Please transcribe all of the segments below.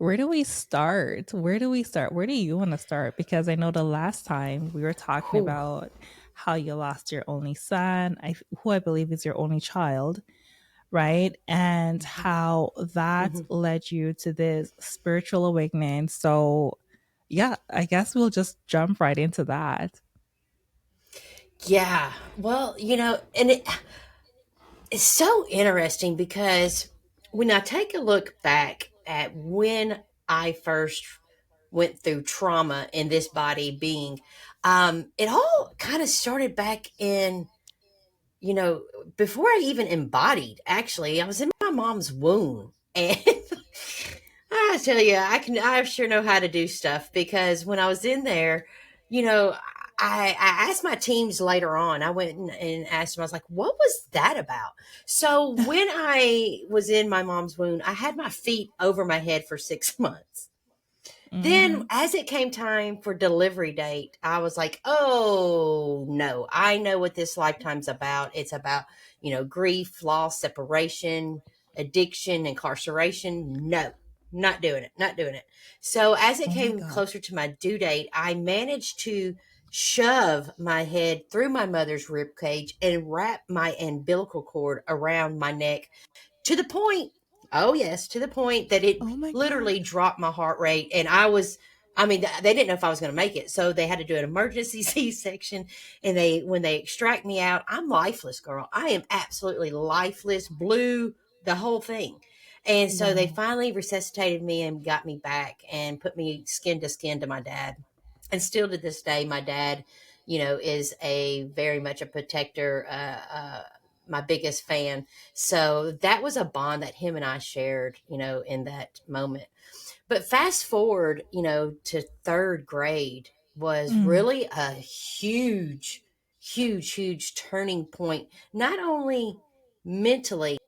Where do we start? Where do we start? Where do you want to start? Because I know the last time we were talking Whew. about how you lost your only son, who I believe is your only child, right? And how that Mhm. led you to this spiritual awakening. So, yeah, I guess we'll just jump right into that. Yeah. Well, and it's so interesting because when I take a look back at when I first went through trauma in this body being, it all kind of started back in, you know, before I even embodied. Actually, I was in my mom's womb, and I tell you, I sure know how to do stuff because when I was in there, you know, I asked my teams later on. I went and asked them. I was like, "What was that about?" So when I was in my mom's womb, I had my feet over my head for 6 months. Then, Hmm. as it came time for delivery date, I was like, "Oh no, I know what this lifetime's about. It's about grief, loss, separation, addiction, incarceration. No, not doing it, not doing it." So, as it Oh my came God. closer to my due date, I managed to shove my head through my mother's rib cage and wrap my umbilical cord around my neck to the point, oh yes, to the point that it Oh my God. literally dropped my heart rate. And they didn't know if I was going to make it. So they had to do an emergency C-section. And when they extract me out, I'm lifeless, girl. I am absolutely lifeless, blue, the whole thing. And so they Wow. finally resuscitated me and got me back and put me skin to skin to my dad. And still to this day, my dad, is a very much a protector, my biggest fan. So that was a bond that him and I shared, in that moment. But fast forward, to third grade was Mm. really a huge, huge, huge turning point, not only mentally,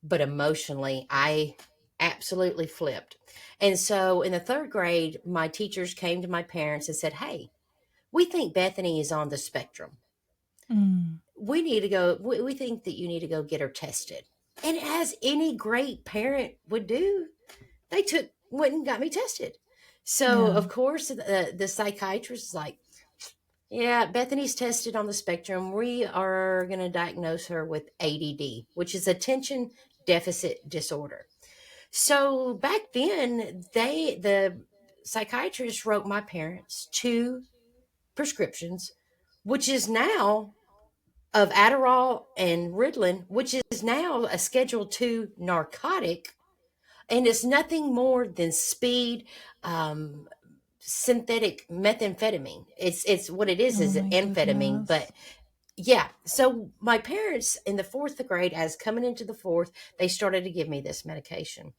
but emotionally. I absolutely flipped. And so in the third grade, my teachers came to my parents and said, "Hey, we think Bethany is on the spectrum. Mm. We think that you need to go get her tested." And as any great parent would do, they went and got me tested. So Yeah. of course the psychiatrist is like, "Yeah, Bethany's tested on the spectrum. We are going to diagnose her with ADD, which is attention deficit disorder." So back then, the psychiatrist wrote my parents two prescriptions, which is now of Adderall and Ritalin, which is now a Schedule II narcotic, and it's nothing more than speed, um, synthetic methamphetamine. It's what it Oh is my amphetamine, goodness. but yeah. So my parents in the fourth grade, as coming into the fourth, they started to give me this medication.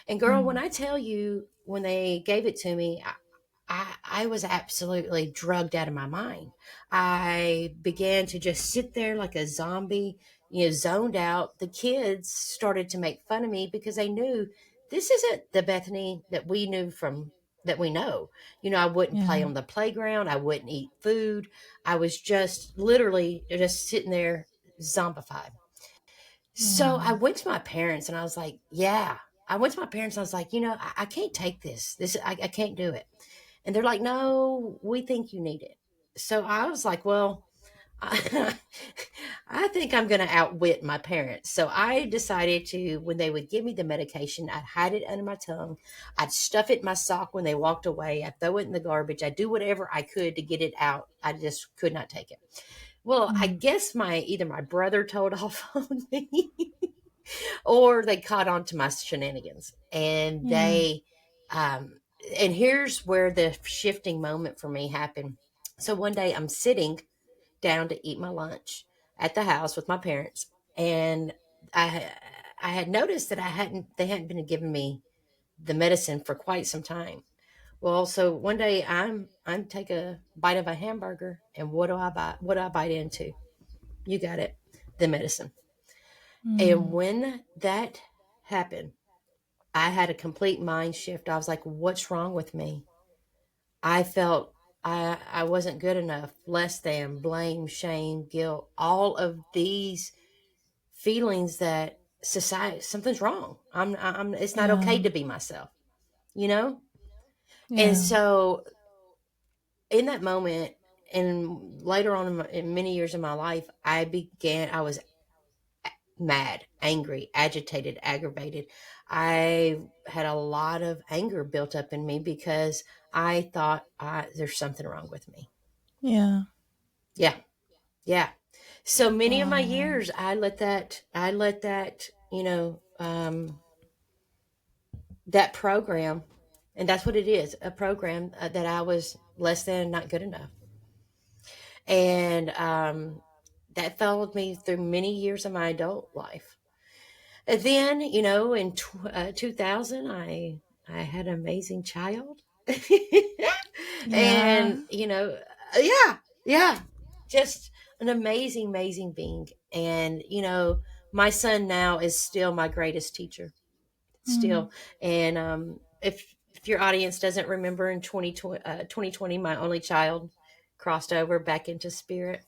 And girl, when Mm. I tell you, when they gave it to me, I was absolutely drugged out of my mind. I began to just sit there like a zombie, zoned out. The kids started to make fun of me because they knew this isn't the Bethany that we knew from that we know. I wouldn't play Yeah. on the playground. I wouldn't eat food. I was just literally just sitting there zombified. So I Oh. went to my parents and I was like, yeah. I went to my parents and I was like, I can't take this. I can't do it. And they're like, "No, we think you need it." So I was like, "Well, I, I think I'm going to outwit my parents." So I decided to, when they would give me the medication, I'd hide it under my tongue. I'd stuff it in my sock when they walked away. I'd throw it in the garbage. I'd do whatever I could to get it out. I just could not take it. Well, I Mm. guess either my brother told off on me or they caught on to my shenanigans. And Yeah. um, and here's where the shifting moment for me happened. So one day I'm sitting down to eat my lunch at the house with my parents, and I I had noticed that they hadn't been giving me the medicine for quite some time. Well, so one day I'm take a bite of a hamburger, and what do I buy? What do I bite into? You got it, the medicine. And Mm. when that happened, I had a complete mind shift. I was like, what's wrong with me? I felt I wasn't good enough, less than, blame, shame, guilt, all of these feelings that society, something's wrong. I'm it's not okay Yeah. to be myself. you know? And Yeah. so in that moment, and later on in many years of my life, I was mad, angry, agitated, aggravated. I had a lot of anger built up in me because I thought there's something wrong with me. Yeah. Yeah, yeah. So many of my Wow. years, I let that, that program, and that's what it is, a program that I was less than, not good enough. And that followed me through many years of my adult life. And then, in 2000, I had an amazing child. Yeah. And, yeah, yeah, just an amazing, amazing being. And, my son now is still my greatest teacher, Mm. still. And if your audience doesn't remember, in 2020, my only child crossed over back into spirit.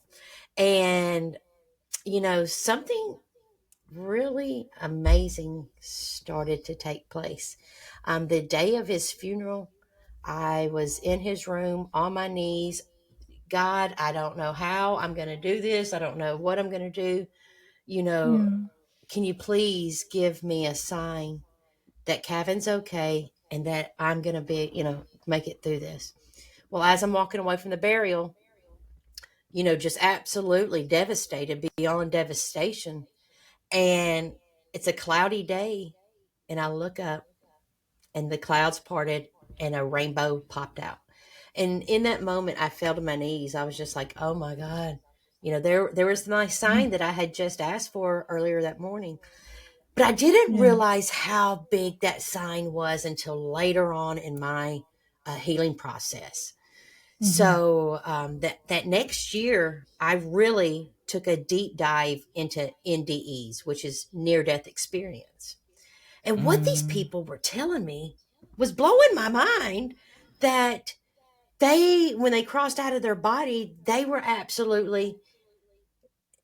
And, something really amazing started to take place. The day of his funeral, I was in his room on my knees. God, I don't know how I'm going to do this. I don't know what I'm going to do. You know, Yeah. can you please give me a sign that Cavan's okay and that I'm going to be, make it through this? Well, as I'm walking away from the burial, just absolutely devastated beyond devastation. And it's a cloudy day. And I look up and the clouds parted and a rainbow popped out. And in that moment, I fell to my knees. I was just like, oh my God. There was my Mm. sign that I had just asked for earlier that morning. But I didn't Yeah. realize how big that sign was until later on in my healing process. Mm-hmm. So that next year, I really took a deep dive into NDEs, which is near death experience. And what these Mm. people were telling me was blowing my mind, that when they crossed out of their body, they were absolutely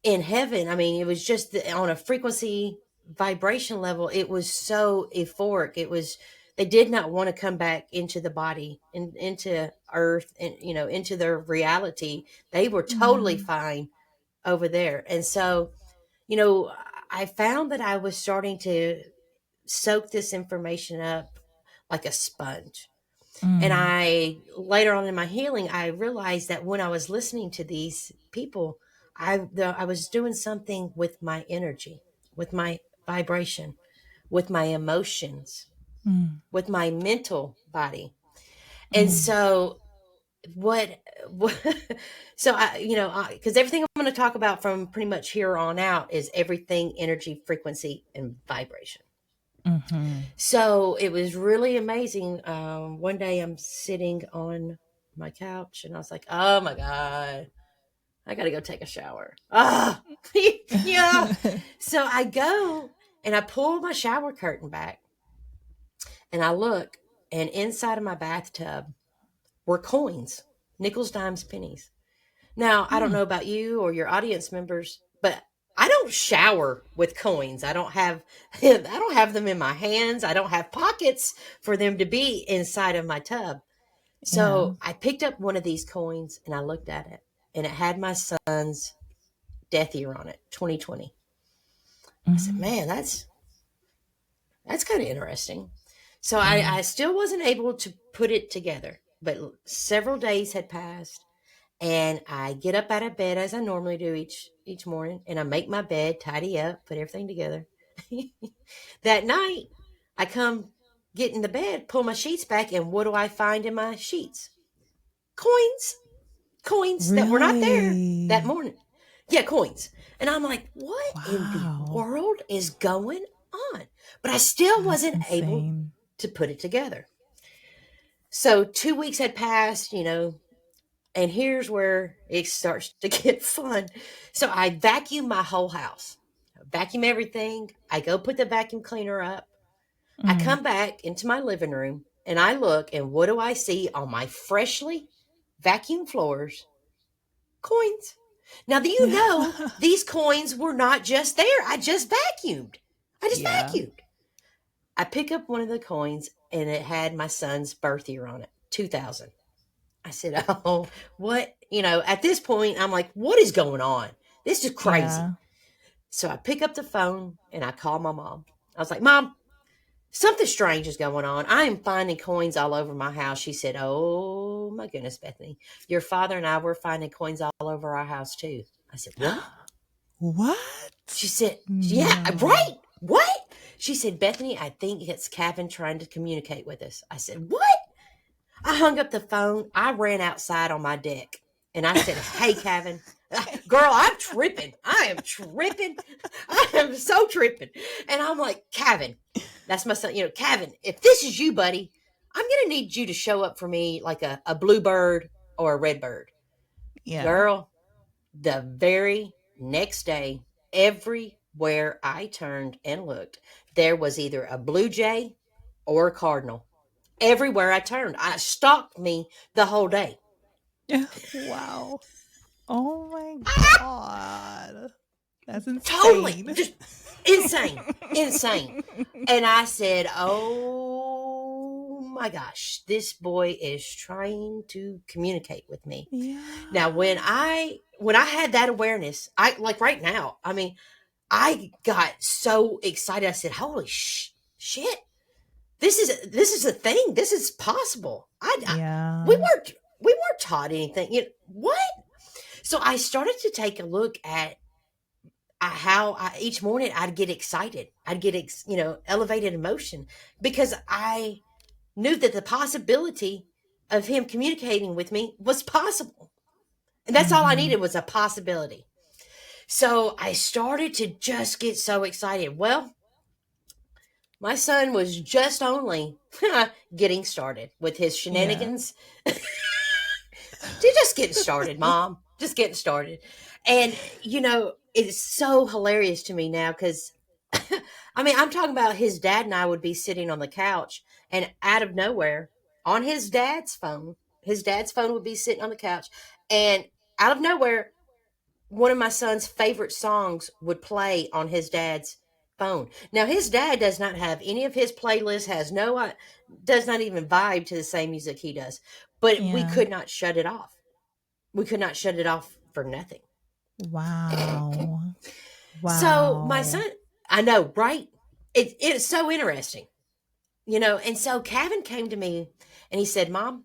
in heaven. I mean, it was just on a frequency vibration level. It was so euphoric. They did not want to come back into the body and into earth and, into their reality. They were totally Mm. fine over there. And so, you know, I found that I was starting to soak this information up like a sponge. And Mm. I later on in my healing, I realized that when I was listening to these people, I was doing something with my energy, with my vibration, with my emotions, Mm. with my mental body. And Mm. so what so I because everything I'm going to talk about from pretty much here on out is everything energy, frequency, and vibration. Mm-hmm. So it was really amazing. One day I'm sitting on my couch and I was like, oh my God, I got to go take a shower. Ah, yeah. So I go and I pull my shower curtain back and I look, and inside of my bathtub were coins, nickels, dimes, pennies. Now, I don't Mm. know about you or your audience members, but I don't shower with coins. I don't have I don't have them in my hands. I don't have pockets for them to be inside of my tub. Yeah. So, I picked up one of these coins and I looked at it, and it had my son's death year on it, 2020. I said, Mm. "Man, that's kind of interesting." So, I Mm. still wasn't able to put it together, but several days had passed. And I get up out of bed as I normally do each morning, and I make my bed, tidy up, put everything together. That night, I come get in the bed, pull my sheets back, and what do I find in my sheets? Coins, coins that were not there that Really? morning. Yeah, coins. And I'm like, what in the Wow. world is going on? But I still That's wasn't able insane. to put it together. So 2 weeks had passed, and here's where it starts to get fun. So I vacuum my whole house, vacuum everything. I go put the vacuum cleaner up. I Mm. come back into my living room and I look, and what do I see on my freshly vacuumed floors? Coins. Now, do you know these coins were not just there? I just vacuumed. I just Yeah. vacuumed. I pick up one of the coins and it had my son's birth year on it, 2000. I said, oh, what? At this point, I'm like, what is going on? This is crazy. Yeah. So I pick up the phone and I call my mom. I was like, Mom, something strange is going on. I am finding coins all over my house. She said, oh my goodness, Bethany, your father and I were finding coins all over our house too. I said, what? What? She said, yeah, No. right. What? She said, Bethany, I think it's Cavan trying to communicate with us. I said, what? I hung up the phone. I ran outside on my deck and I said, hey, Cavan, girl, I'm tripping. I am tripping. I am so tripping. And I'm like, Cavan, that's my son. Cavan, if this is you, buddy, I'm going to need you to show up for me like a bluebird or a redbird. Yeah. Girl, the very next day, everywhere I turned and looked, there was either a blue jay or a cardinal. Everywhere I turned, I stalked me the whole day. Wow. Oh my god. That's Totally, insane. just insane, insane. And I said, oh my gosh, this boy is trying to communicate with me. Now, Yeah. when I had that awareness, I like right now, I mean, I got so excited. I said, holy shit. This is a thing. This is possible. We Yeah. weren't taught anything. What? So I started to take a look at how each morning I'd get excited. I'd get elevated emotion because I knew that the possibility of him communicating with me was possible. And that's all I Mhm. needed was a possibility. So I started to just get so excited. Well, my son was just only getting started with his Yeah. shenanigans. Just getting started, Mom. Just getting started. And, it's so hilarious to me now because, I mean, I'm talking about his dad and I would be sitting on the couch, and out of nowhere, on his dad's phone would be sitting on the couch, and out of nowhere, one of my son's favorite songs would play on his dad's phone. Now his dad does not have any of his playlists, has no does not even vibe to the same music he does. But we Yeah. could not shut it off. We could not shut it off for nothing. Wow. So my Wow. son, I know, right? It's so interesting, and so Cavan came to me and he said, Mom,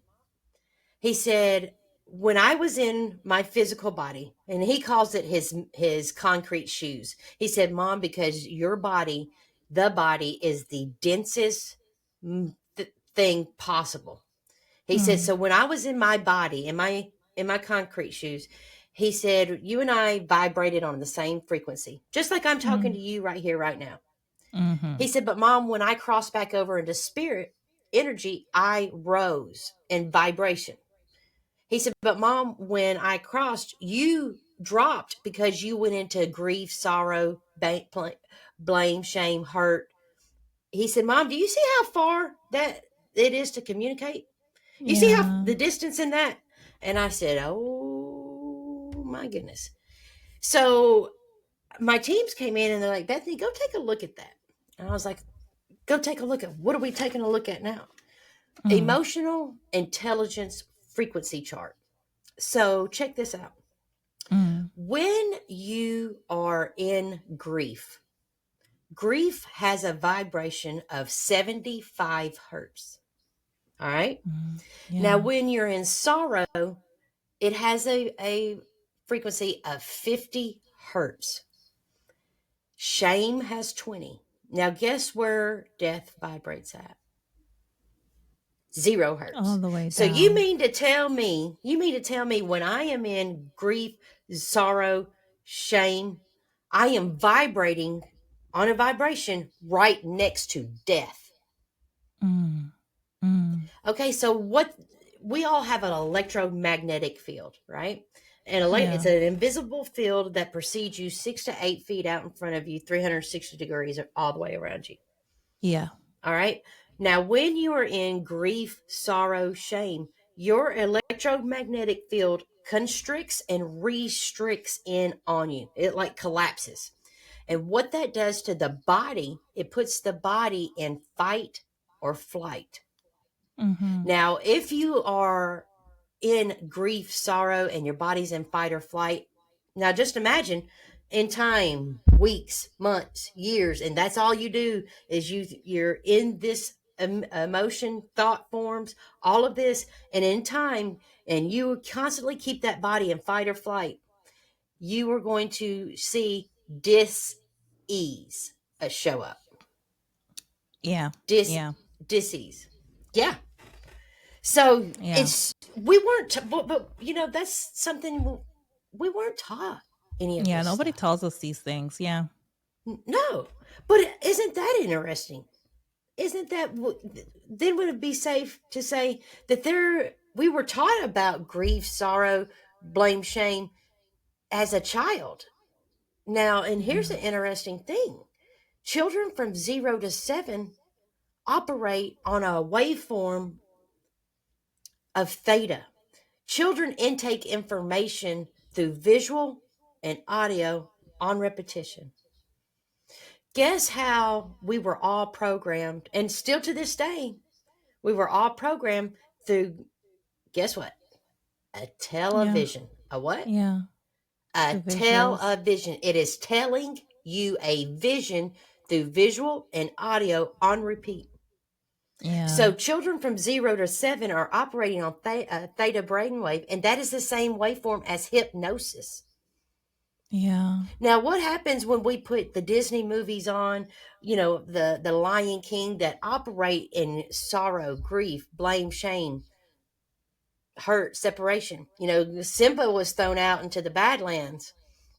he said, when I was in my physical body, and he calls it his concrete shoes. He said, Mom, because your body, the body is the densest thing possible. He said, Mm. so when I was in my body, in my concrete shoes, he said, you and I vibrated on the same frequency, just like I'm talking Mm. to you right here, right now. Mhm. He said, but Mom, when I crossed back over into spirit energy, I rose in vibration. He said, but Mom, when I crossed, you dropped because you went into grief, sorrow, blame, shame, hurt. He said, Mom, do you see how far that it is to communicate? You see how Yeah. the distance in that? And I said, oh my goodness. So my teams came in and they're like, Bethany, go take a look at that. And I was like, go take a look at what are we taking a look at now? Mm. Emotional intelligence frequency chart. So check this out. Mm. When you are in grief, grief has a vibration of 75 hertz. All right. Mm. Now, Yeah. when you're in sorrow, it has a frequency of 50 hertz. Shame has 20. Now, guess where death vibrates at? 0 hertz. All the way So down. you mean to tell me when I am in grief, sorrow, shame, I am vibrating on a vibration right next to death. Mm. Mm. Okay, so what we all have an electromagnetic field, right? And it's Yeah. an invisible field that precedes you 6 to 8 feet out in front of you, 360 degrees all the way around you. Yeah. All right. Now, when you are in grief, sorrow, shame, your electromagnetic field constricts and restricts in on you. It like collapses. And what that does to the body, it puts the body in fight or flight. Mm-hmm. Now, if you are in grief, sorrow, and your body's in fight or flight, now just imagine in time, weeks, months, years, and that's all you do is you're in this emotion, thought forms, all of this, and in time, and you constantly keep that body in fight or flight, you are going to see dis-ease show up. Yeah. Dis Yeah. dis-ease. Yeah. So Yeah. it's we weren't, but that's something we weren't taught any of Yeah. this Nobody stuff. tells us these things. Yeah. No, but isn't that interesting? Isn't that then would it be safe to say that we were taught about grief, sorrow, blame, shame as a child? Now, and here's Yeah. an interesting thing: children from 0 to 7 operate on a waveform of theta. Children intake information through visual and audio on repetition. Guess how we were all programmed, and still to this day, we were all programmed through, guess what? A Yeah. television. A what? Yeah. A The visuals. television. It is telling you a vision through visual and audio on repeat. Yeah. So children from 0 to 7 are operating on theta brainwave, and that is the same waveform as hypnosis. Yeah. Now, what happens when we put the Disney movies on, the Lion King that operate in sorrow, grief, blame, shame, hurt, separation? Simba was thrown out into the Badlands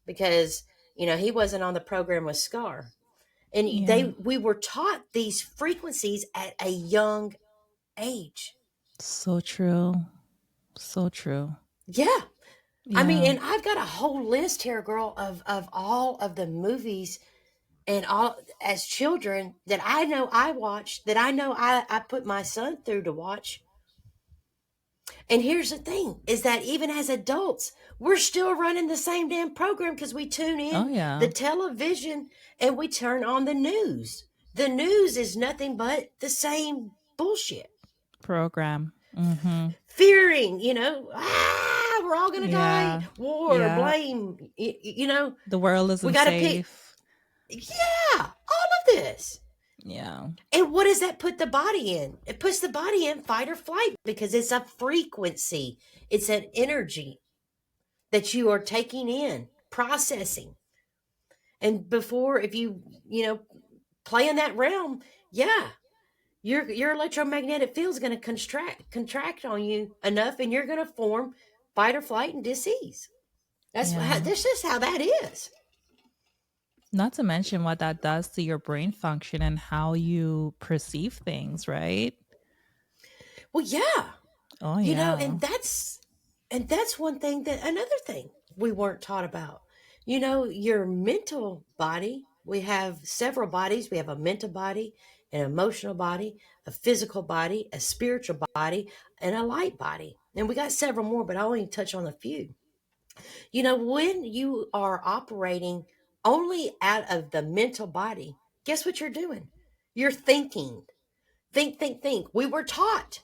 because, he wasn't on the program with Scar. And Yeah. we were taught these frequencies at a young age. So true. So true. Yeah. I mean, Yeah. and I've got a whole list here, girl, of all of the movies and all as children that I know I watched, that I know I put my son through to watch. And here's the thing is that even as adults, we're still running the same damn program because we tune Oh in the yeah. television and we turn on the news. The news is nothing but the same bullshit. Program. Mm-hmm. Fearing, we're all going to die, Yeah. war, Yeah. blame, The world we isn't got to pick. safe. Yeah, all of this. Yeah. And what does that put the body in? It puts the body in fight or flight because it's a frequency, it's an energy that you are taking in, processing. And before, if play in that realm, yeah, your electromagnetic field is going to contract on you enough, and you're going to form fight or flight and disease. Yeah. This is how that is. Not to mention what that does to your brain function and how you perceive things, right? Well, yeah, Oh yeah. and that's one thing, that another thing we weren't taught about. Your mental body, we have several bodies. We have a mental body, an emotional body, a physical body, a spiritual body, and a light body, and we got several more, but I only touch on a few. When you are operating only out of the mental body, guess what you're doing? You're thinking. Think. We were taught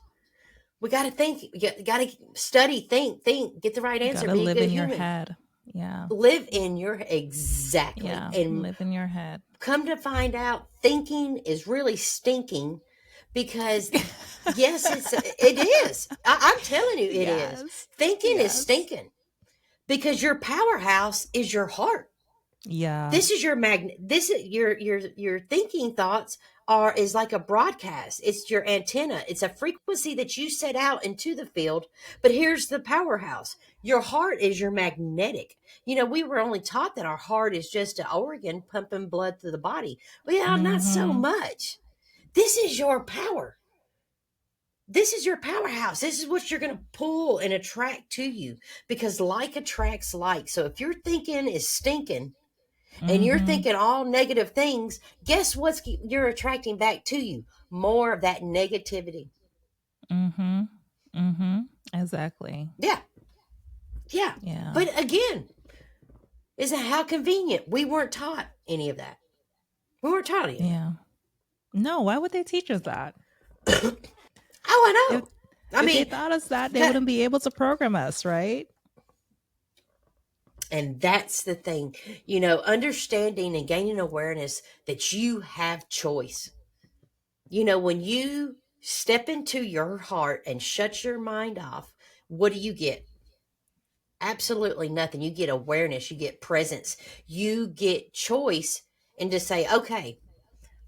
we got to think. You got to study, think, get the right You answer, gotta be a live good in your human. head. Yeah. Live in your exactly. Yeah. And Live in your head. come to find out, thinking is really stinking because, yes, it is. I'm telling you, it is. Yes. Thinking is Yes. stinking because your powerhouse is your heart. Yeah. This is your magnet. This is your thinking thoughts is like a broadcast. It's your antenna. It's a frequency that you set out into the field. But here's the powerhouse. Your heart is your magnetic. We were only taught that our heart is just an organ pumping blood through the body. Well, not so Mm-hmm. much. This is your power. This is your powerhouse. This is what you're going to pull and attract to you because like attracts like. So if your thinking is stinking, and you're Mm-hmm. thinking all negative things, guess what you're attracting back to you? More of that negativity. Mm-hmm. Mm-hmm. Exactly. Yeah, yeah. Yeah. But again, isn't how convenient? We weren't taught any of that. We weren't taught any of that. Yeah. No, why would they teach us that? Oh, I If know. I if they mean, thought us that, they that, wouldn't be able to program us, right? and that's the thing, understanding and gaining awareness that you have choice. When you step into your heart and shut your mind off, what do you get? Absolutely nothing. You get awareness, you get presence, you get choice, and to say, okay,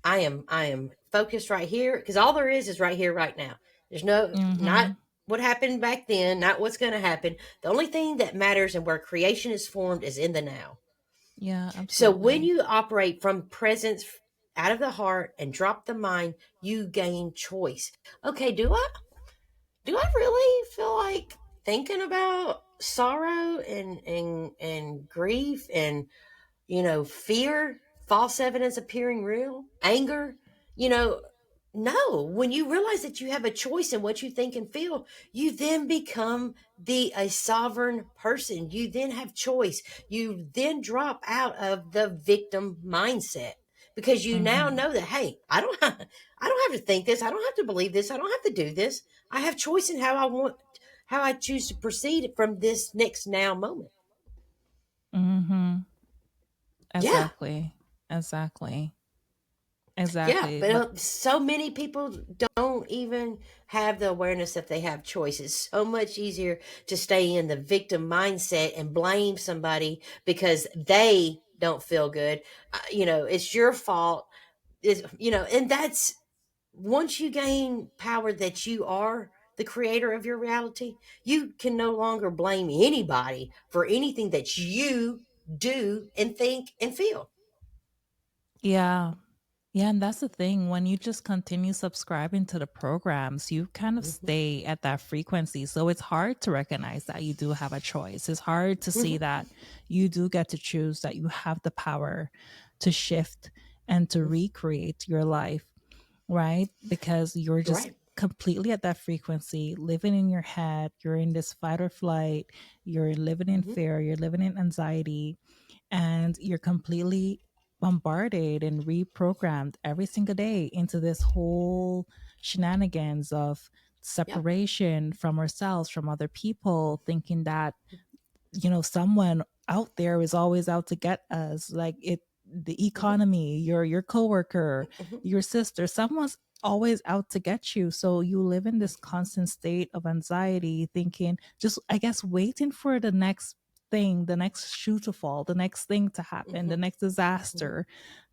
I am focused right here, because all there is right here, right now. There's not Mm-hmm. what happened back then, not what's going to happen. The only thing that matters and where creation is formed is in the now. Yeah, So when absolutely. you operate from presence out of the heart and drop the mind, you gain choice. Okay, do I really feel like thinking about sorrow and grief and fear, false evidence appearing real, anger, you know, no. When you realize that you have a choice in what you think and feel, you then become the a sovereign person. You then have choice. You then drop out of the victim mindset, because you now Mm-hmm. know that, hey, I don't have to think this. I don't have to believe this. I don't have to do this. I have choice in how I choose to proceed from this next now moment. Mm-hmm. Yeah. Exactly. Exactly. Yeah, Exactly. but But so many people don't even have the awareness that they have choice. It's so much easier to stay in the victim mindset and blame somebody because they don't feel good. It's your fault. And that's, once you gain power that you are the creator of your reality, you can no longer blame anybody for anything that you do and think and feel. yeah. Yeah, and that's the thing. When you just continue subscribing to the programs, you kind of Hmm. stay at that frequency. So it's hard to recognize that you do have a choice. It's hard to see Hmm. that you do get to choose, that you have the power to shift and to recreate your life, right? Because you're just Right. completely at that frequency, living in your head. You're in this fight or flight. You're living in Hmm. fear. You're living in anxiety, and you're completely bombarded and reprogrammed every single day into this whole shenanigans of Yep. separation from ourselves, from other people, thinking that someone out there is always out to get us, like it, the Hmm. economy, your coworker, Hmm. your sister, someone's always out to get you. So you live in this constant state of anxiety, thinking, just, I guess, waiting for the next thing, the next shoe to fall, the next thing to happen, the Hmm. next Hmm. disaster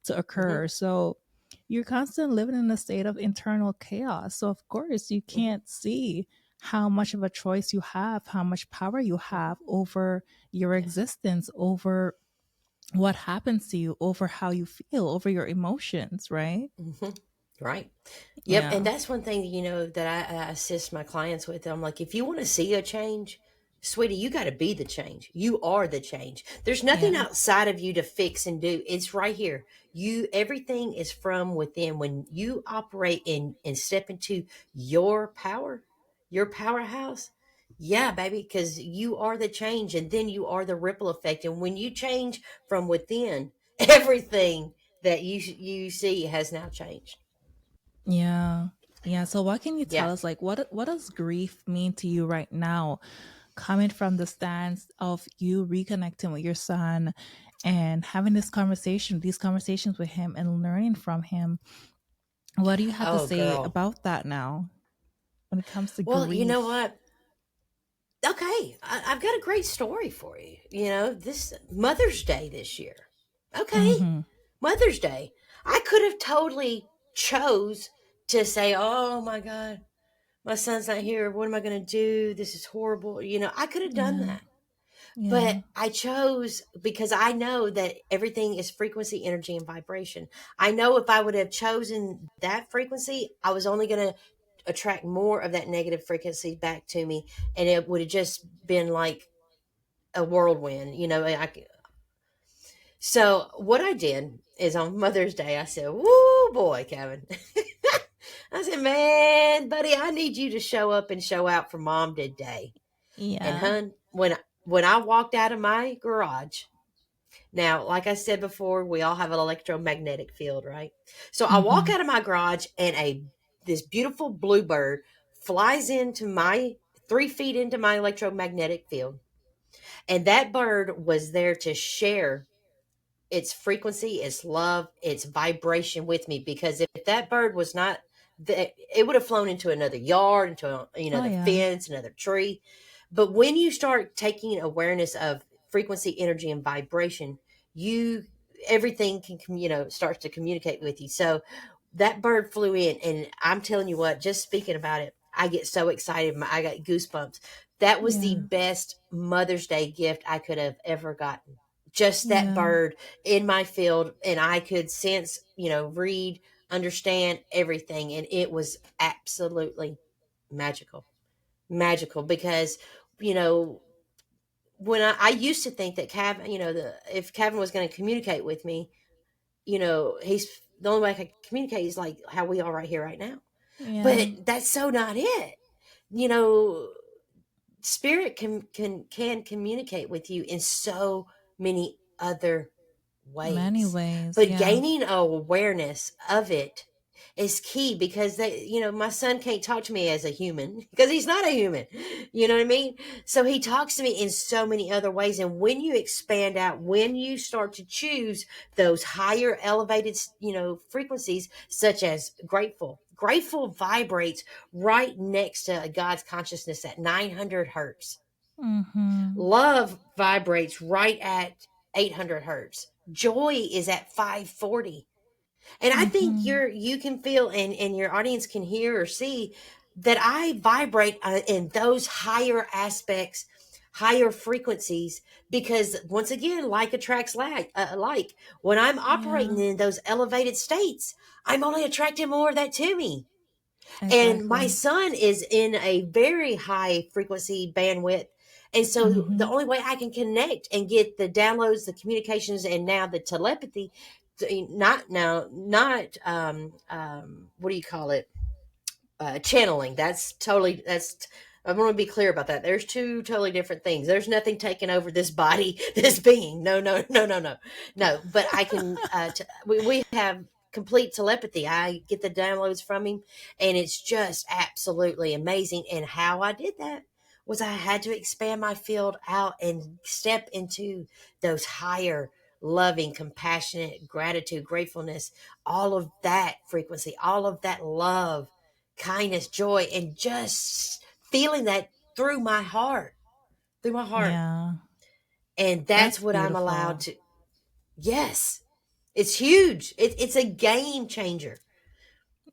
to Hmm. occur. So you're constantly living in a state of internal chaos. So of course you Hmm. can't see how much of a choice you have, how much power you Hmm. have over your Yes. existence, over what happens to you, over how you feel, over your emotions, right? Hmm. Right. Yep. And Yeah. that's one thing, that I assist my clients with. I'm like, if you want to see a change, sweetie, you got to be the change. You are the change. There's nothing Yeah. outside of you to fix and do. It's right here. Everything is from within. When you operate and step into your power, your powerhouse, yeah, baby, because you are the change, and then you are the ripple effect. And when you change from within, everything that you see has now changed. Yeah. Yeah. So what can you tell Yeah. us, like, what does grief mean to you right now, coming from the stance of you reconnecting with your son and having these conversations with him and learning from him? What do you have to Oh, say girl. about that now when it comes to Well, you know grief? what? Okay, I've got a great story for you. This Mother's Day this year. Okay, Mm-hmm. Mother's Day. I could have totally chose to say, "Oh my God, my son's not here. What am I going to do? This is horrible." I could have done Yeah. that. Yeah. But I chose because I know that everything is frequency, energy, and vibration. I know if I would have chosen that frequency, I was only going to attract more of that negative frequency back to me. And it would have just been like a whirlwind. So what I did is on Mother's Day, I said, "Woo, boy, Kevin." I said, "Man, buddy, I need you to show up and show out for mom today." And Yeah. hun, when I walked out of my garage, now, like I said before, we all have an electromagnetic field, right? So I walk Mhm. out of my garage and a this beautiful bluebird flies into my 3 feet into my electromagnetic field. And that bird was there to share its frequency, its love, its vibration with me. Because if that bird was not, it would have flown into another yard, into Oh the yeah. fence, another tree. But when you start taking awareness of frequency, energy, and vibration, you everything can starts to communicate with you. So that bird flew in, and I'm telling you what, just speaking about it, I get so excited. I got goosebumps. That was the Yeah. best Mother's Day gift I could have ever gotten. Just that Yeah. bird in my field, and I could sense, read, understand everything, and it was absolutely magical. Magical because, you know, when I used to think that Cavan, if Cavan was going to communicate with me, he's the only way I could communicate is like how we are right here, right now. Yeah. But that's so not it. You know, spirit can communicate with you in so many other Many ways, ways. but Yeah. gaining awareness of it is key. Because my son can't talk to me as a human because he's not a human. You know what I mean? So he talks to me in so many other ways. And when you expand out, when you start to choose those higher elevated frequencies, such as grateful vibrates right next to God's consciousness at 900 hertz. Mm-hmm. Love vibrates right at 800 hertz. Joy is at 540. And I think Mm-hmm. you can feel, and your audience can hear or see that I vibrate in those higher aspects, higher frequencies, because once again, like attracts like. When I'm operating Yeah. in those elevated states, I'm only attracting more of that to me. And my Exactly. son is in a very high frequency bandwidth. And so the Mm-hmm. only way I can connect and get the downloads, the communications, and now the telepathy, not now, not what do you call it? Channeling. I want to be clear about that. There's two totally different things. There's nothing taking over this body, this being. No, no, no, no, no, no. But I can. We have complete telepathy. I get the downloads from him, and it's just absolutely amazing. And how I did that was I had to expand my field out and step into those higher, loving, compassionate, gratitude, gratefulness, all of that frequency, all of that love, kindness, joy, and just feeling that through my heart, through my heart. Yeah. And that's That's what I'm allowed beautiful. to. Yes, it's huge. It's a game changer.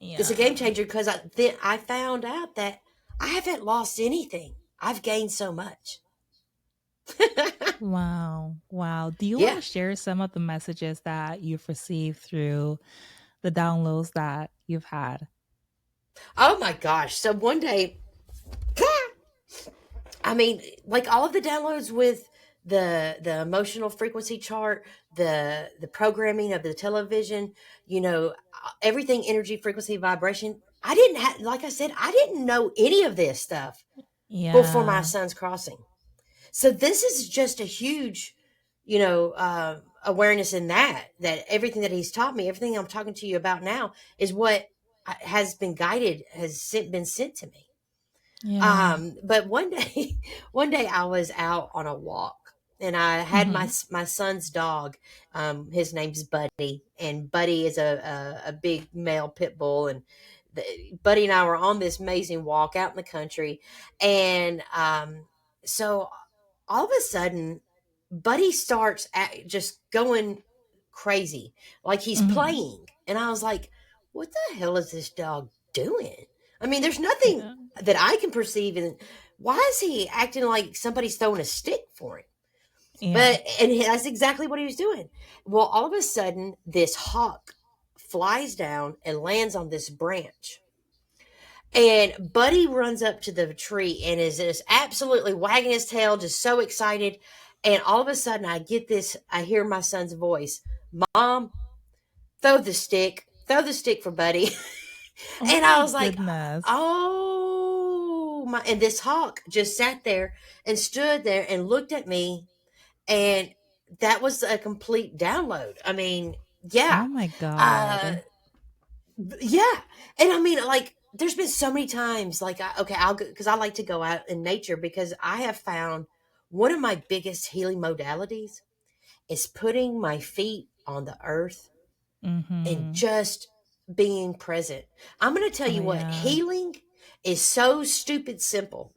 It's a game Yeah. changer because I found out that I haven't lost anything. I've gained so much. Wow. Wow. Do you want Yeah. to share some of the messages that you've received through the downloads that you've had? Oh my gosh. So one day, I mean, like all of the downloads with the emotional frequency chart, the programming of the television, everything energy, frequency, vibration. I didn't have, like I said, I didn't know any of this stuff before my Yeah. son's crossing. So this is just a huge, awareness in that everything that he's taught me, everything I'm talking to you about now, is what has been guided, been sent to me. Yeah. But one day, one day I was out on a walk, and I had Mm-hmm. my son's dog. His name's Buddy, and Buddy is a big male pit bull. And Buddy and I were on this amazing walk out in the country, and so all of a sudden, Buddy starts just going crazy, like he's Mm-hmm. playing, and I was like, "What the hell is this dog doing?" I mean, there's nothing Yeah. that I can perceive. And why is he acting like somebody's throwing a stick for him? Yeah. And that's exactly what he was doing. Well, all of a sudden, this hawk flies down and lands on this branch. And Buddy runs up to the tree and is just absolutely wagging his tail, just so excited. And all of a sudden, I hear my son's voice: "Mom, throw the stick for Buddy." Oh And I my was like, goodness. "Oh my!" And this hawk just sat there and stood there and looked at me, and that was a complete download. I mean, yeah, Oh my uh, god. yeah, and I mean, like. there's been so many times like okay, I'll go because I like to go out in nature because I have found one of my biggest healing modalities is putting my feet on the earth and Mm-hmm. just being present. I'm going to tell Oh you what, yeah. healing is so stupid simple.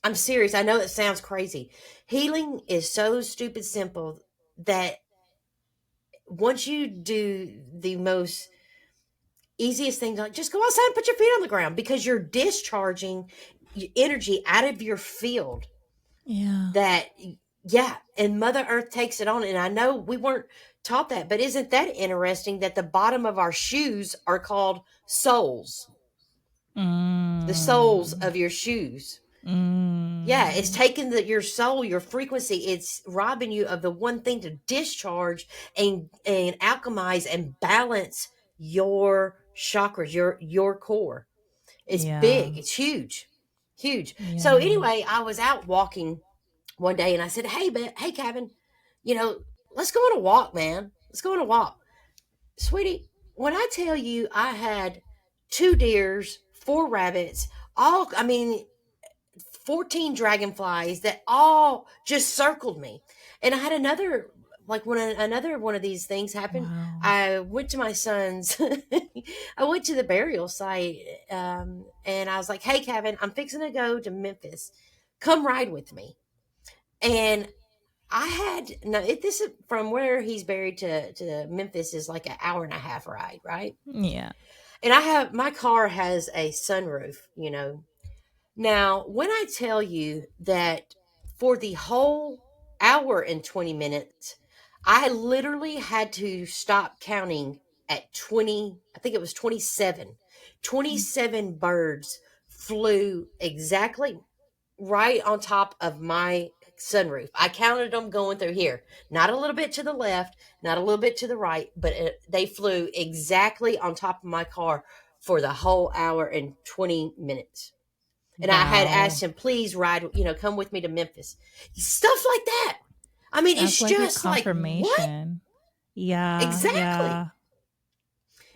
I'm serious. I know it sounds crazy. Healing is so stupid simple that once you do the most easiest thing, like just go outside and put your feet on the ground because you're discharging energy out of your field Yeah. that, yeah, and Mother Earth takes it on. And I know we weren't taught that, but isn't that interesting that the bottom of our shoes are called soles, the soles Mm. of your shoes? Yeah, it's Mm. taking your soul, your frequency. It's robbing you of the one thing to discharge and alchemize and balance your chakras, your core. It's Yeah. big. It's huge, huge. So Yeah. anyway, I was out walking one day and I said, "Hey, hey, Cavan, you know, let's go on a walk, man. Let's go on a walk, sweetie." When I tell you, I had two deers, four rabbits, all. I mean, 14 dragonflies that all just circled me. And I had another, like when another one of these things happened, Wow. I went to my son's, I went to the burial site, and I was like, "Hey, Kevin, I'm fixing to go to Memphis. Come ride with me." And I had, no, this is from where he's buried to Memphis is like an hour and a half ride, right? Yeah. And my car has a sunroof, you know. Now, when I tell you that for the whole hour and 20 minutes, I literally had to stop counting at 20, I think it was 27. 27 birds flew exactly right on top of my sunroof. I counted them going through here, not a little bit to the left, not a little bit to the right, but they flew exactly on top of my car for the whole hour and 20 minutes. And I had asked Wow. him, "Please ride, come with me to Memphis." Stuff like that. I mean, That's it's like a just like, what? confirmation. Yeah. Exactly. Yeah.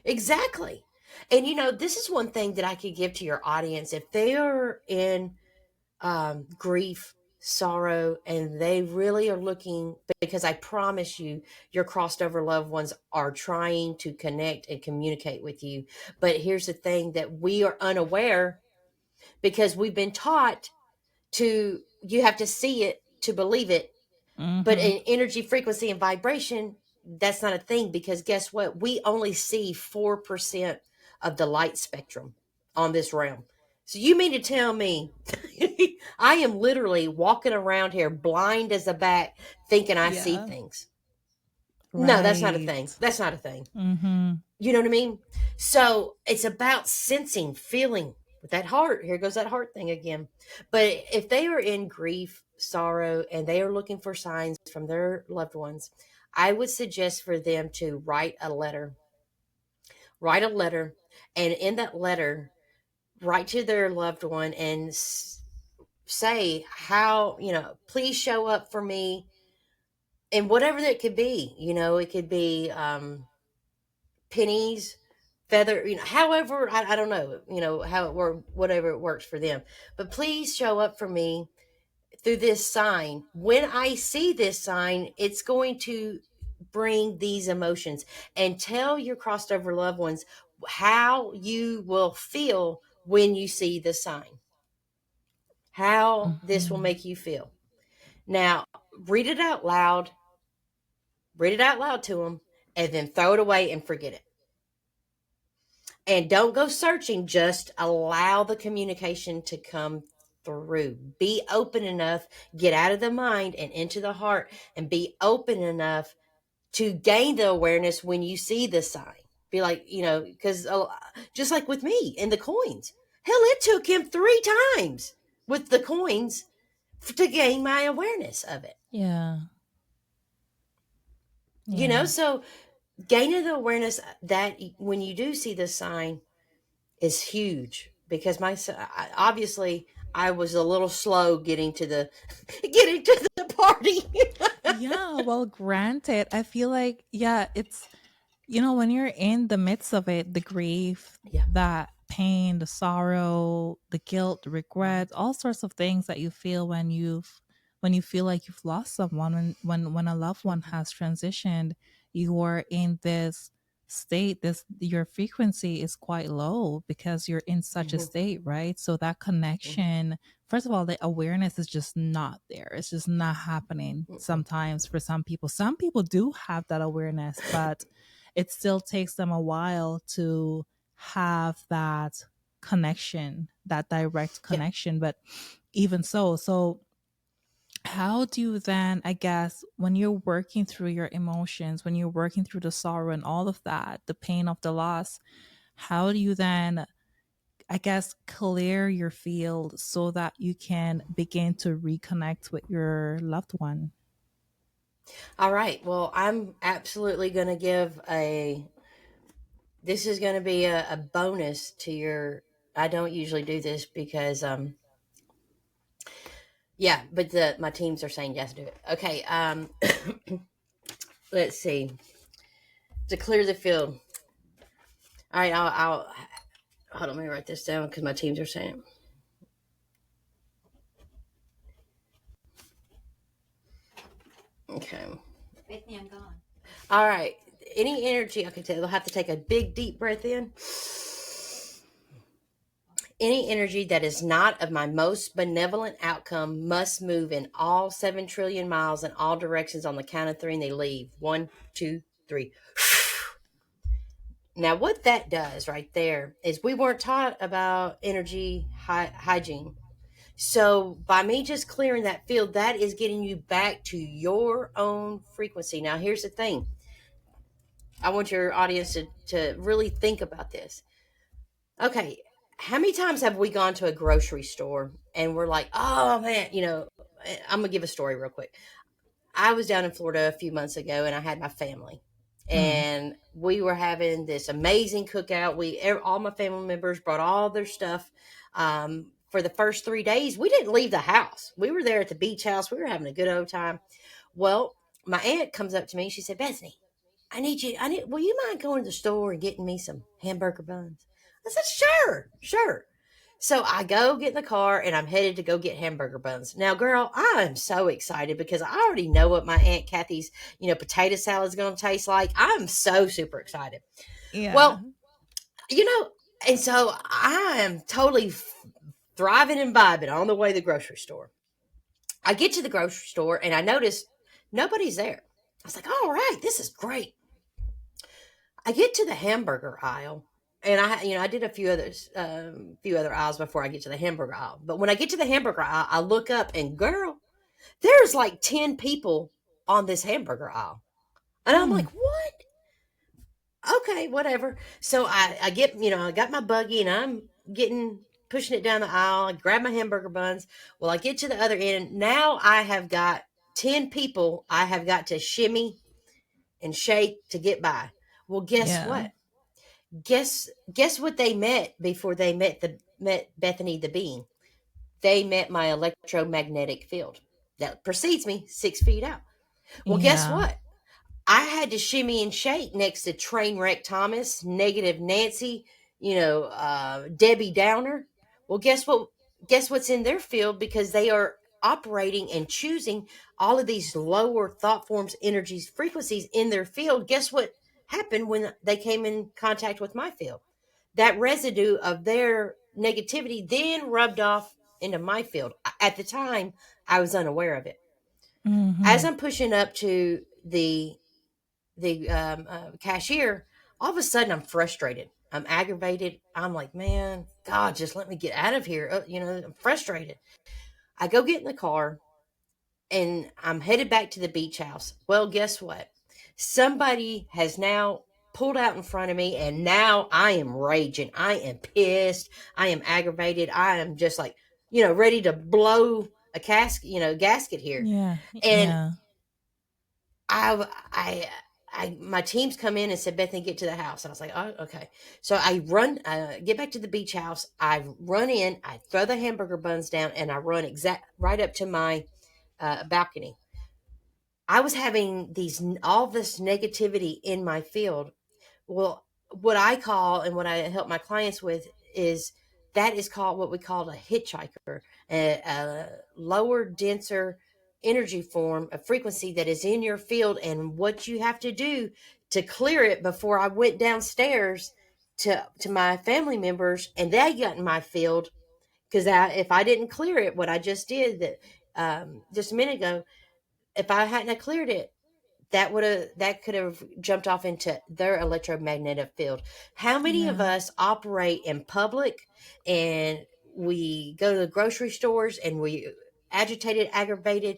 Exactly. And this is one thing that I could give to your audience if they are in grief, sorrow, and they really are looking, because I promise you, your crossed over loved ones are trying to connect and communicate with you. But here's the thing that we are unaware because we've been taught to, you have to see it to believe it. But Mm-hmm. in energy, frequency, and vibration, that's not a thing because guess what? We only see 4% of the light spectrum on this realm. So you mean to tell me I am literally walking around here blind as a bat thinking I see Yeah. things? No, that's not a Right. thing. That's not a thing. Mm-hmm. You know what I mean? So it's about sensing, feeling with that heart. Here goes that heart thing again. But if they are in grief, sorrow, and they are looking for signs from their loved ones, I would suggest for them to write a letter. Write a letter. And in that letter, write to their loved one and say how, please show up for me. And whatever that could be, it could be pennies, feather, however, I don't know, how it work, whatever it works for them. But please show up for me through this sign. When I see this sign, it's going to bring these emotions, and tell your crossed over loved ones how you will feel when you see the sign, how this will Mm-hmm. make you feel. Now, read it out loud, read it out loud to them, and then throw it away and forget it. And don't go searching, just allow the communication to come through. Be open enough, get out of the mind and into the heart, and be open enough to gain the awareness when you see the sign. Be like, because just like with me and the coins, hell, it took him 3 times with the coins to gain my awareness of it. Yeah. Yeah. So gaining the awareness that when you do see the sign, is huge because obviously I was a little slow getting to the getting to the party. Yeah. Well, granted, I feel like, yeah, it's, when you're in the midst of it, the grief, Yeah. that pain, the sorrow, the guilt, the regret, all sorts of things that you feel when you feel like you've lost someone, when a loved one Mhm. has transitioned, you are in this state, this your frequency is quite low because you're in such a Mhm. state, right? So that Mhm. connection, first of all, the awareness is just not there. It's just not happening Mhm. sometimes for some people. Some people do have that awareness, but it still takes them a while to have that connection, that direct Yeah. connection. But even so, how do you then, I guess, when you're working through your emotions, when you're working through the sorrow and all of that, the pain of the loss, how do you then, I guess, clear your field so that you can begin to reconnect with your loved one? All right. Well, I'm absolutely going to give a. This is going to be a bonus to your. I don't usually do this because yeah, but the my teams are saying yes, do it. Okay. Let's see. To clear the field. All right. I'll hold on. Let me write this down because my teams are saying. Okay. Bethany, I'm gone. All right. Any energy, okay, they'll have to take a big deep breath in. Any energy that is not of my most benevolent outcome must move in all 7 trillion miles in all directions on the count of three, and they leave. One, two, three. Now, what that does right there is we weren't taught about energy hygiene. So, by me just clearing that field, that is getting you back to your own frequency. Now, here's the thing, I want your audience to really think about this. Okay, how many times have we gone to a grocery store and we're like, oh man, I'm gonna give a story real quick. I was down in Florida a few months ago and I had my family. Mm, And we were having this amazing cookout. All my family members brought all their stuff. For the first 3 days, we didn't leave the house. We were there at the beach house. We were having a good old time. Well, my aunt comes up to me. She said, Bethany, will you mind going to the store and getting me some hamburger buns? I said, sure, sure. So I go get in the car and I'm headed to go get hamburger buns. Now, girl, I am so excited because I already know what my Aunt Kathy's, potato salad is going to taste like. I'm so super excited. yeah. Well, you know, and so I am totally thriving and vibing on the way to the grocery store. I get to the grocery store and I notice nobody's there. I was like, all right, this is great. I get to the hamburger aisle, and I did few other aisles before I get to the hamburger aisle. But when I get to the hamburger aisle, I look up, and girl, there's like 10 people on this hamburger aisle, and I'm Mm, like, what? Okay, whatever. So I get, I got my buggy, and I'm getting pushing it down the aisle. I grab my hamburger buns. Well, I get to the other end. Now I have got 10 people. I have got to shimmy and shake to get by. Well, guess yeah. what? Guess what they met before they met Bethany the being. They met my electromagnetic field that precedes me 6 feet out. Well, guess Yeah. what? I had to shimmy and shake next to Trainwreck Thomas, Negative Nancy, Debbie Downer. Well, guess what? Guess what's in their field because they are operating and choosing all of these lower thought forms, energies, frequencies in their field. Guess what happened when they came in contact with my field? That residue of their negativity then rubbed off into my field. At the time, I was unaware of it. As Hmm. I'm pushing up to the cashier, all of a sudden I'm frustrated. I'm aggravated. I'm like, man, God, just let me get out of here. I'm frustrated. I go get in the car and I'm headed back to the beach house. Well, guess what? Somebody has now pulled out in front of me, and now I am raging. I am pissed. I am aggravated. I am just like, ready to blow a gasket here. Yeah. And Yeah. I, my teams come in and said, Bethany, get to the house. I was like, oh, okay. So I run, get back to the beach house. I run in, I throw the hamburger buns down, and I run right up to my balcony. I was having all this negativity in my field. Well, what I call and what I help my clients with is that is called what we call a hitchhiker, a lower, denser energy form, a frequency that is in your field. And what you have to do to clear it, before I went downstairs to my family members and they got in my field, because if I didn't clear it, what I just did that just a minute ago, if I hadn't have cleared it, that could have jumped off into their electromagnetic field. How many of Yeah. us operate in public and we go to the grocery stores and we agitated, aggravated,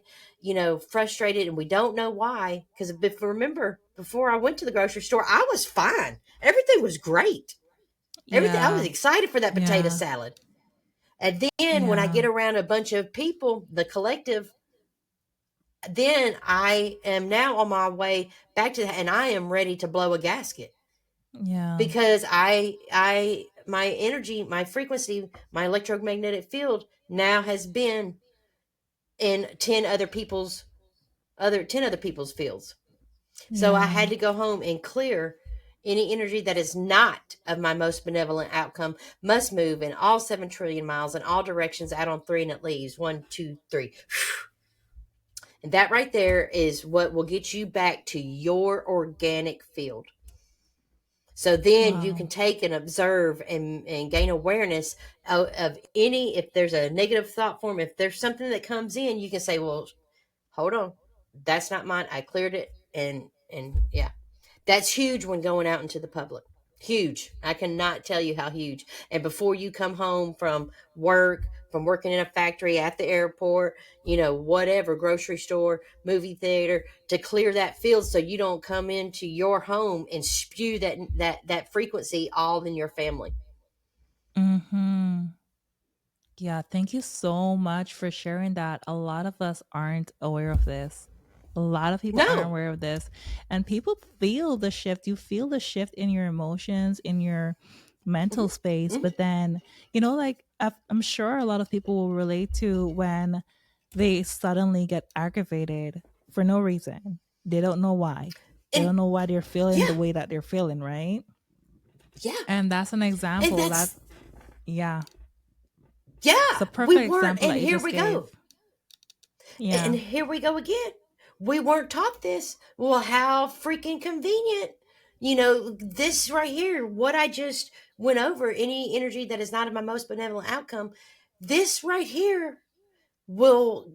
frustrated, and we don't know why? Because remember, before I went to the grocery store, I was fine. Everything was great. Everything, I was Yeah. excited for that potato Yeah. salad. And then when I Yeah. get around a bunch of people, the collective, then I am now on my way back to that, and I am ready to blow a gasket Yeah. because my energy, my frequency, my electromagnetic field now has been in 10 other people's fields. So I had Yeah. to go home and clear any energy that is not of my most benevolent outcome. Must move in all 7 trillion miles in all directions out on three, and it leaves 1, 2, 3. And that right there is what will get you back to your organic field. So then you can Wow. take and observe and gain awareness of any, if there's a negative thought form, if there's something that comes in, you can say, well, hold on, that's not mine. I cleared it. And yeah, that's huge when going out into the public. Huge. I cannot tell you how huge. And before you come home from work, from working in a factory, at the airport, whatever, grocery store, movie theater, to clear that field so you don't come into your home and spew that frequency all in your family. Mhm. Yeah, thank you so much for sharing that. A lot of us aren't aware of this. A lot of people aren't No. aware of this. And people feel the shift. You feel the shift in your emotions, in your mental space. Mm-hmm. But then, like, I'm sure a lot of people will relate to when they suddenly get aggravated for no reason. They don't know why. They And don't know why they're feeling the yeah, way that they're feeling, right? yeah. And that's an And example that, that's, yeah, it's yeah, a we perfect weren't. example And that you here just we go. gave. And Yeah. here we go again. We weren't taught this. Well, how freaking convenient. This right here, what I just went over, any energy that is not of my most benevolent outcome, this right here will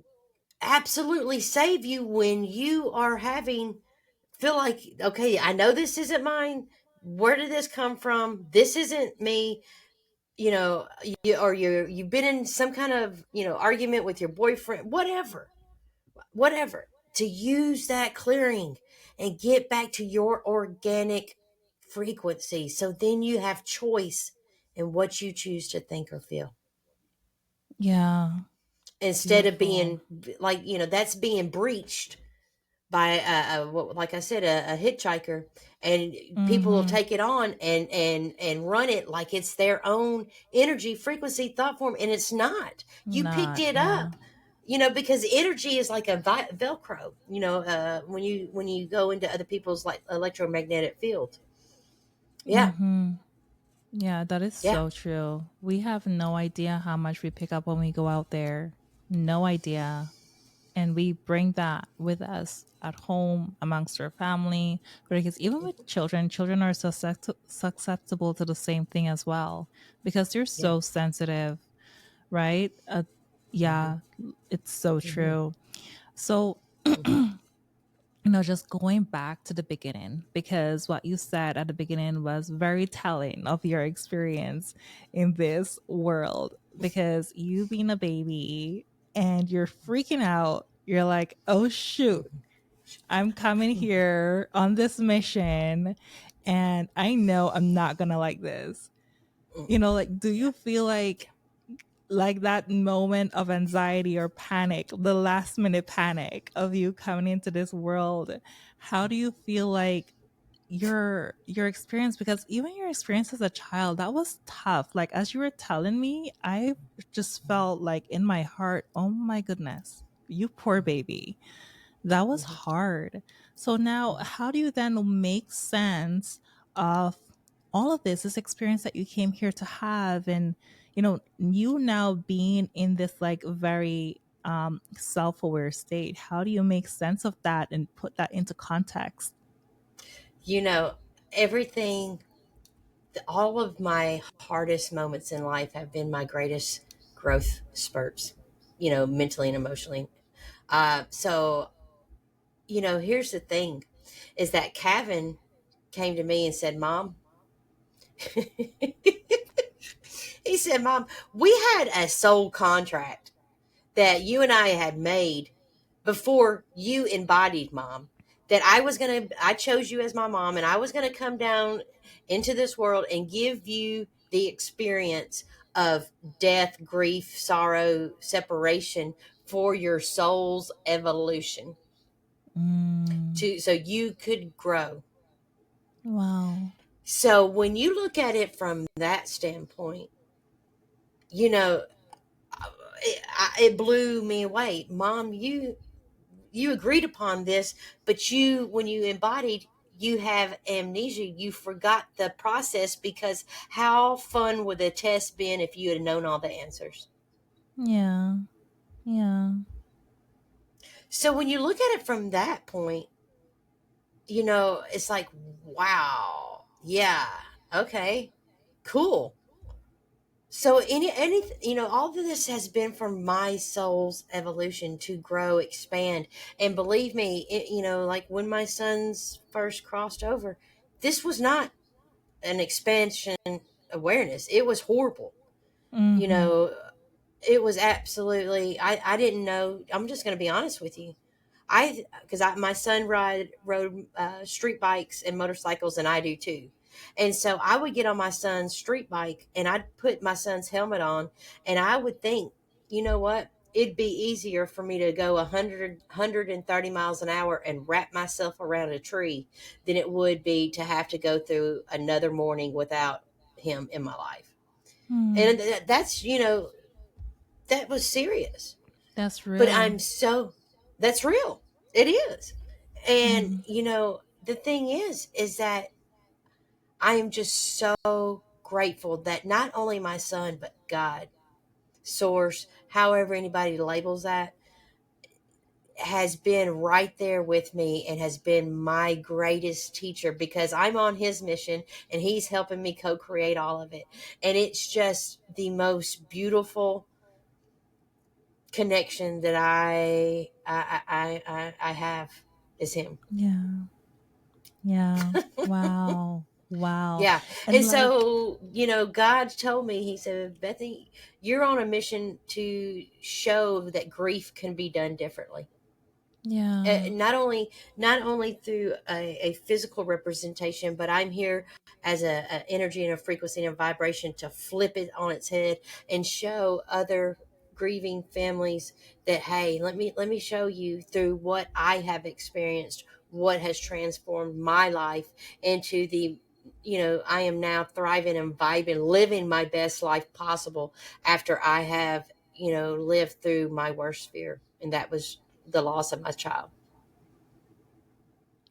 absolutely save you when you are having, feel like, okay, I know this isn't mine. Where did this come from? This isn't me. You've been in some kind of, argument with your boyfriend, whatever, to use that clearing and get back to your organic frequency. So then you have choice in what you choose to think or feel, Yeah. instead of Beautiful. being like, that's being breached by like I said, a hitchhiker, and people will Mhm. take it on and run it like it's their own energy, frequency, thought form, and it's not. You picked Not, it yeah. up, because energy is like a velcro, when you go into other people's like electromagnetic field. Yeah. Mhm. Yeah, that is Yeah. so true. We have no idea how much we pick up when we go out there. No idea. And we bring that with us at home amongst our family. Because even with children, children are susceptible to the same thing as well because they're Yeah. so sensitive, right? Hmm. Yeah, it's so Hmm. true. So, Hmm. just going back to the beginning, because what you said at the beginning was very telling of your experience in this world. Because you being a baby and you're freaking out, you're like, oh, shoot, I'm coming here on this mission and I know I'm not going to like this. Like, do Yeah. you feel like that moment of anxiety or panic, the last minute panic of you coming into this world, how do you feel like your experience, because even your experience as a child, that was tough. Like as you were telling me, I just felt like in my heart, oh my goodness, you poor baby. That was Hmm. hard. So now how do you then make sense of all of this experience that you came here to have, and you now being in this like very self-aware state, how do you make sense of that and put that into context? You know, everything, all of my hardest moments in life have been my greatest growth spurts, mentally and emotionally. So, here's the thing is that Cavan came to me and said, Mom, he said, Mom, we had a soul contract that you and I had made before you embodied, Mom, that I chose you as my mom, and I was going to come down into this world and give you the experience of death, grief, sorrow, separation for your soul's evolution, Mm, so you could grow. wow. So when you look at it from that standpoint, you know, it blew me away. Mom, you agreed upon this, but when you embodied, you have amnesia. You forgot the process, because how fun would the test been if you had known all the answers? Yeah. Yeah. So when you look at it from that point, it's like, wow, yeah, okay, cool. So all of this has been for my soul's evolution to grow, expand, and believe me, like when my sons first crossed over, this was not an expansion awareness. It was horrible. You Mm-hmm. know, it was absolutely. I didn't know. I'm just going to be honest with you. Because my son rode street bikes and motorcycles, and I do too. And so I would get on my son's street bike, and I'd put my son's helmet on, and I would think, you know what? It'd be easier for me to go 130 miles an hour and wrap myself around a tree than it would be to have to go through another morning without him in my life. Mm. And that was serious. That's But real. that's real. It is. And, Mm. the thing is that I am just so grateful that not only my son, but God, source, however anybody labels that, has been right there with me and has been my greatest teacher, because I'm on his mission and he's helping me co-create all of it. And it's just the most beautiful connection that I have is him. Yeah. Yeah. Wow. Wow. Yeah. And And like, so, God told me, he said, Bethany, you're on a mission to show that grief can be done differently. yeah. Not only through a physical representation, but I'm here as a energy and a frequency and a vibration to flip it on its head and show other grieving families that, hey, let me show you through what I have experienced, what has transformed my life into the, I am now thriving and vibing, living my best life possible after I have, lived through my worst fear, and that was the loss of my child.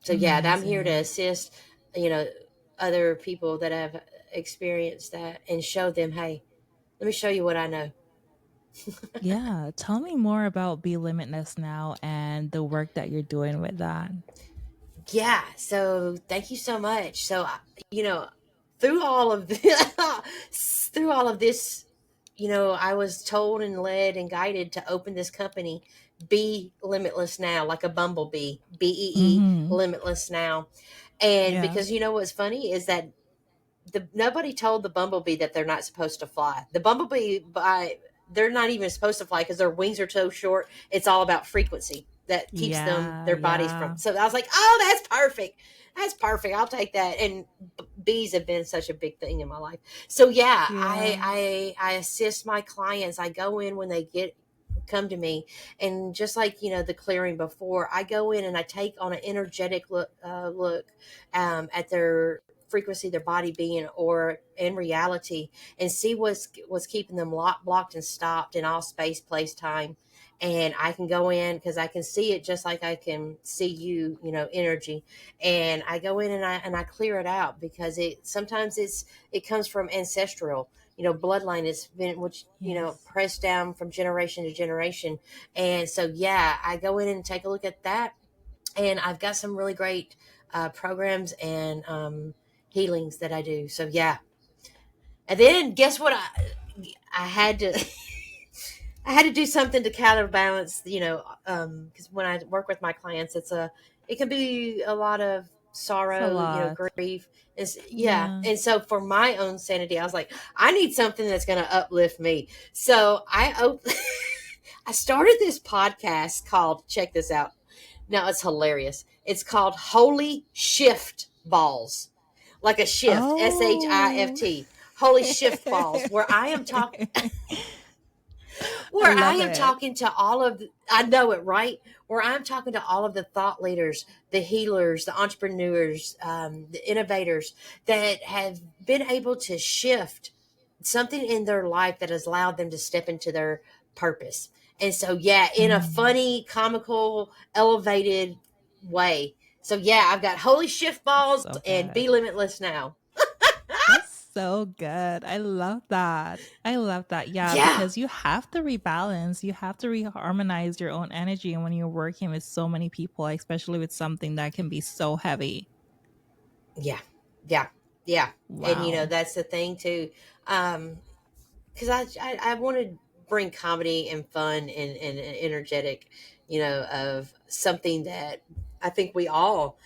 So yeah, I'm here to Amazing. assist, you know, other people that have experienced that and show them, hey, let me show you what I know. Yeah. Tell me more about Be Limitless Now and the work that you're doing with that. Yeah. So thank you so much. So, you know, through all of this, through all of this, I was told and led and guided to open this company, Be Limitless Now, like a bumblebee, BEE, Mm-hmm. Limitless Now. And Yeah. because what's funny is that nobody told the bumblebee that they're not supposed to fly. The bumblebee, they're not even supposed to fly because their wings are so short. It's all about frequency that keeps Yeah. their bodies from. Yeah. So I was like, oh, that's perfect. That's perfect. I'll take that. And bees have been such a big thing in my life. So yeah, Yeah. I assist my clients. I go in when they come to me, and just like the clearing before, I go in and I take on an energetic look at their frequency their body be in, or in reality, and see what's keeping them locked, blocked, and stopped in all space, place, time. And I can go in because I can see it just like I can see you, energy. And I go in and I clear it out, because it sometimes it comes from ancestral, bloodline. It's been, which, Yes. pressed down from generation to generation. And so, yeah, I go in and take a look at that. And I've got some really great programs and healings that I do. So, yeah. And then guess what? I had to I had to do something to counterbalance, because when I work with my clients, it can be a lot of It's a sorrow, lot. grief. Yeah. Yeah. And so for my own sanity, I was like, I need something that's going to uplift me. So I started this podcast called, check this out. Now it's hilarious. It's called Holy Shift Balls, like a shift, Oh. SHIFT. Holy Shift Balls, I where I love am it. talking to all of I know it, right? Where I'm talking to all of the thought leaders, the healers, the entrepreneurs, the innovators that have been able to shift something in their life that has allowed them to step into their purpose. And so, yeah, in a Mm, funny, comical, elevated way. So, yeah, I've got Holy Shift that's Balls so and good. Be Limitless Now. That's so good. I love that. I love that. Yeah, Yeah, because you have to rebalance, you have to reharmonize your own energy. And when you're working with so many people, especially with something that can be so heavy. yeah, yeah, yeah. And, Wow. that's the thing, too. Because I want to bring comedy and fun and energetic, of something that I think we all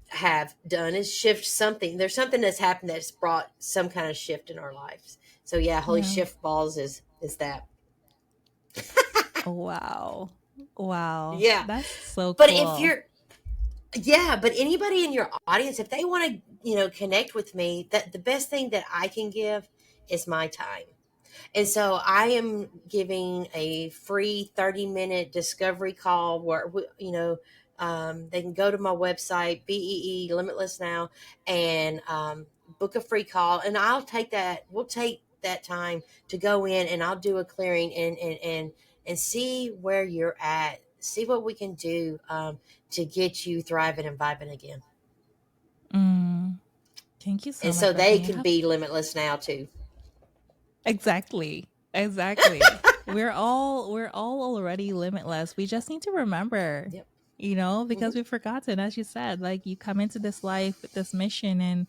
have done is shift something. There's something that's happened that's brought some kind of shift in our lives. So, yeah, Holy Yeah. Shift Balls is that. Wow. Wow. Yeah. That's so But if cool. you're Yeah, but anybody in your audience, if they want to, connect with me, that the best thing that I can give is my time. And so I am giving a free 30-minute discovery call where, they can go to my website, BEE Limitless Now, and book a free call. And we'll take that time to go in, and I'll do a clearing and see where you're at, see what we can do to get you thriving and vibing again. Mm, thank you so And much, so they Bethany. I can have be limitless now too. exactly. Exactly. We're all already limitless. We just need to remember, Yep. because Hmm. we've forgotten, as you said, like you come into this life with this mission and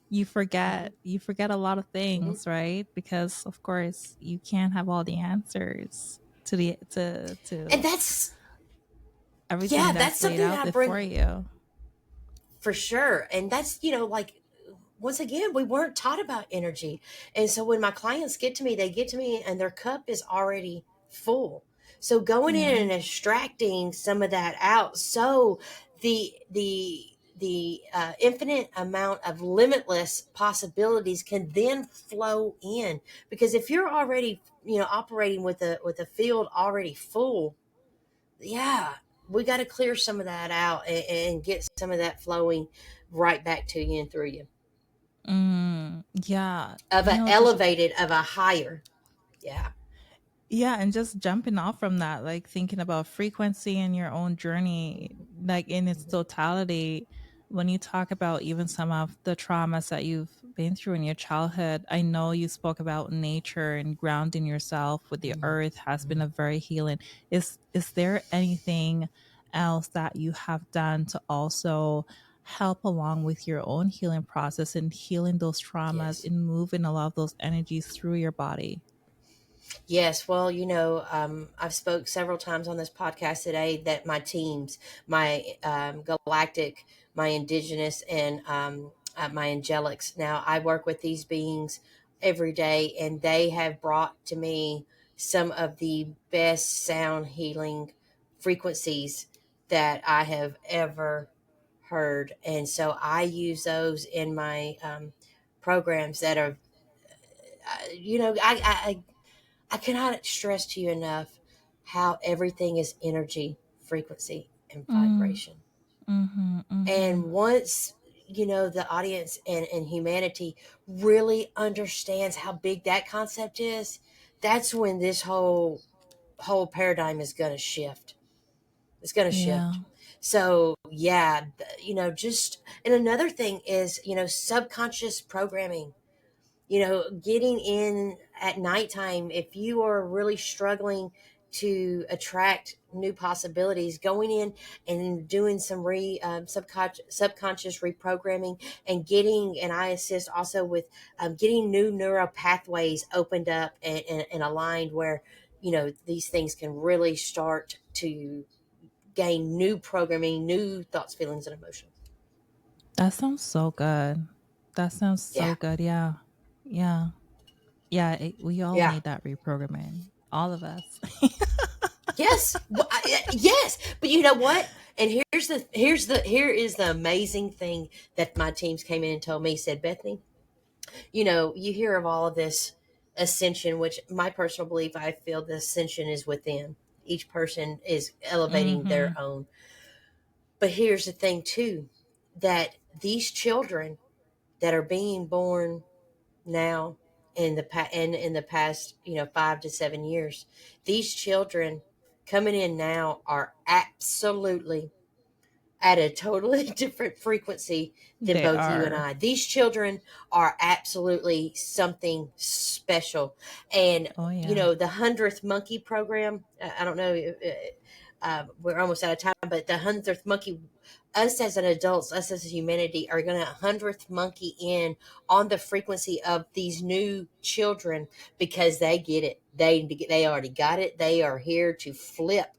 you Hmm. forget a lot of Hmm. things, right? Because of course you can't have all the answers to And that's everything Yeah, that's that's laid something that out I bring before you. for sure. And that's, like, once again, we weren't taught about energy. And so when my clients get to me, they get to me and their cup is already full. So going in Yeah. and extracting some of that out, so the infinite amount of limitless possibilities can then flow in. Because if you're already, operating with a field already full, yeah, we got to clear some of that out and get some of that flowing right back to you and through you, Yeah. of a Just elevated, of a higher. Yeah. yeah, and just jumping off from that, like thinking about frequency and your own journey, like in its totality, when you talk about even some of the traumas that you've been through in your childhood, I know you spoke about nature and grounding yourself with the earth has been a very healing. Is there anything else that you have done to also help along with your own healing process and healing those traumas Yes. and moving a lot of those energies through your body? Yes, well, I've spoke several times on this podcast today that my teams, my galactic, my indigenous, and my angelics. Now, I work with these beings every day, and they have brought to me some of the best sound healing frequencies that I have ever heard, and so I use those in my programs that are, I cannot stress to you enough how everything is energy, frequency, and Mm. vibration. Mhm, mhm. And once, the audience and humanity really understands how big that concept is, that's when this whole paradigm is going to shift. It's going to Yeah. shift. So yeah, just, and another thing is, subconscious programming, getting in at nighttime. If you are really struggling to attract new possibilities, going in and doing some subconscious reprogramming, and getting, and I assist also with getting new neural pathways opened up and aligned, where these things can really start to gain new programming, new thoughts, feelings, and emotions. That sounds so good. That sounds Yeah, so good. Yeah. Yeah. Yeah. We all yeah. need that reprogramming. All of us. Yes, yes. But you know what? And here is the amazing thing that my teams came in and told me. Said, Bethany, you hear of all of this ascension, which my personal belief, I feel the ascension is within. Each person is elevating Mm-hmm. their own. But here's the thing too, that these children that are being born now, and in the past 5 to 7 years, these children coming in now are absolutely at a totally different frequency than They both you and are. I. These children are absolutely something special. And Oh, yeah. the 100th monkey program, I don't know, we're almost out of time, but the 100th monkey, us as an adults, us as a humanity, are going to 100th monkey in on the frequency of these new children, because they get it. They already got it. They are here to flip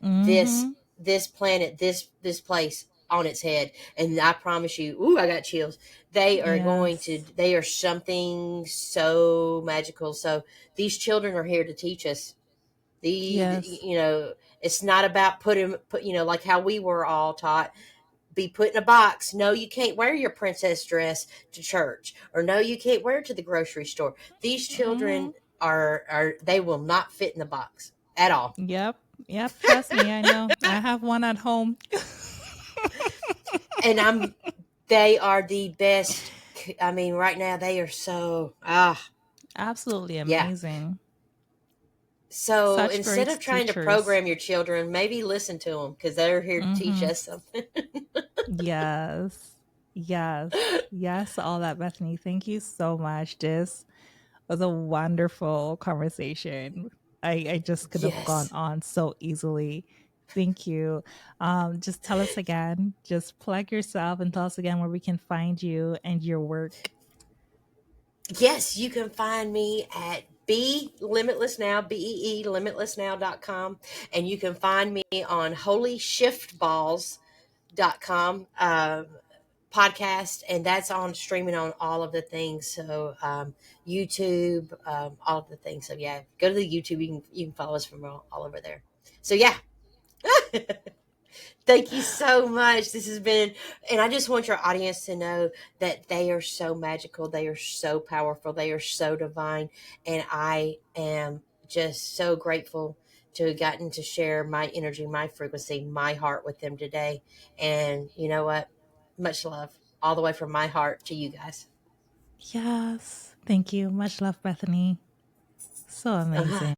this Mm-hmm. planet, this place on its head. And I promise you, ooh, I got chills. Yes. They are something so magical. So these children are here to teach us. Yes. It's not about like how we were all taught, be put in a box. No, you can't wear your princess dress to church, or no, you can't wear it to the grocery store. These Mm-hmm. children are they will not fit in the box at all. Yep. Yep. Trust me. I know. I have one at home. And they are the best. I mean, right now they are so, Absolutely yeah. amazing. So Such instead great of trying to teachers. program your children, maybe listen to them, because they're here to teach Mm-hmm. us something. Yes. Yes. Yes. All that, Bethany. Thank you so much. This was a wonderful conversation. I just could have gone Yes. on so easily. Thank you. Just tell us again, just plug yourself and tell us again where we can find you and your work. Yes, you can find me at Bee Limitless Now, BEE limitlessnow.com. And you can find me on holyshiftballs.com podcast, and that's on streaming on all of the things. So YouTube, all of the things. So yeah, go to the YouTube. You can follow us from all over there. So yeah, thank you so much. This has been, and I just want your audience to know that they are so magical. They are so powerful. They are so divine. And I am just so grateful to have gotten to share my energy, my frequency, my heart with them today. And you know what? Much love all the way from my heart to you guys. Yes. Thank you. Much love, Bethany. So Uh-huh. amazing.